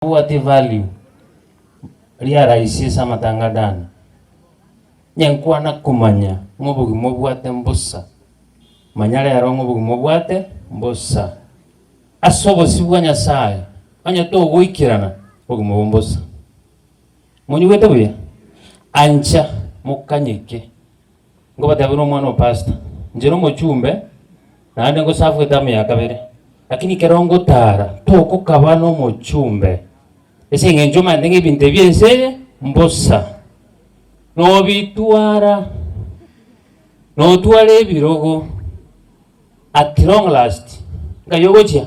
What value realize matangadana nyankwa na kumanya ngobugi mobwate mbusa manyale yaro ngobugi mobwate mbusa asobosi bwa Nyasaye anya to gwikirana bugi mobumbusa munyi wete buya ancha mukanyike ngo batabiro mwana wa pastor njero mochumbe naande ngo safu etamu ya kabere lakini kerongo tara to kukabano mochumbe ese ngenjoma ndenge binte byense mbosa no bitwara no twale birogo at long last ngayogotia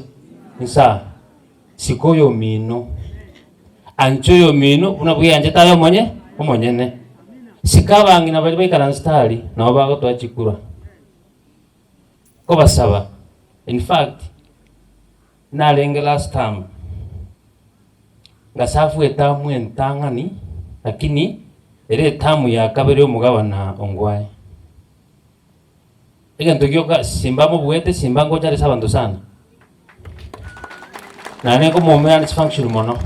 nsa sikoyo mino anchoyo mino unabuye anje tayo omonyene sikabangi na bali baikara stari na bago twachikura ko basaba. In fact nalenge last time ngasafu etamu entangani lakini ere etamu ya kabere omugabana ongwaye egento gyoka simba mo buete simba ngo cyari sabantu sana nane ko mo man function mono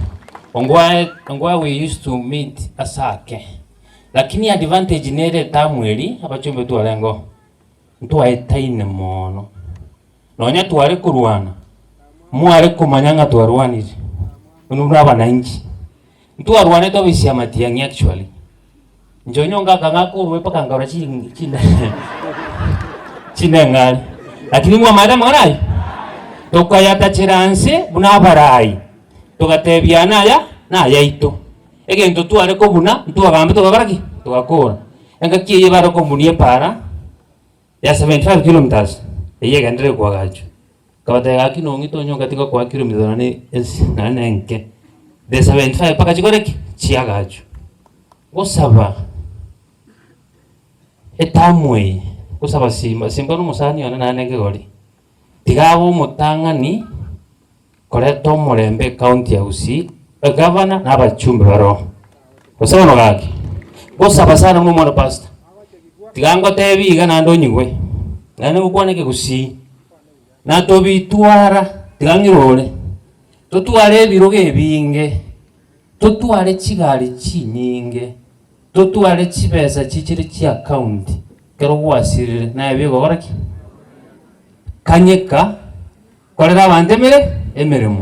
ongwaye we used to meet asake lakini advantage nere etamu eri abachumbe tu alengo ntu aetaine mono nonya tuare kurwana muare kumanyanga tuarwanije unuraba nanji ntu arwane to bisia matiangi actually njonyonga kangako paka ngara chinde ngali lakini mwa madam ngarai tokayata chiranse bunabarai togatebiana na yaito egento tuare ko buna ntu agambe togabaraki togakora enga kiye baro ko munie para ya 75 kilometers eyega ndire kwa gacho kabata yaki no ngito nyonga tiko kwa kilometers nane nke de 75 paka chikoreki chiagacho gosaba etamwe gosaba simba no musani ona nane ngegori tigabo mutangani koreto Murembe county ya Gusii governor na abachumbe baro gosaba no gaki gosaba sana mu mwana pastor tigango tebiga nando nyigwe nane ukwaneke Gusii na tobitwara tigangirore totware ebiroge ebinge totware chigari chinyinge totware chibesa chichiri chi account kero gwasirire na ebigo goraki kanyeka korera abande emeremo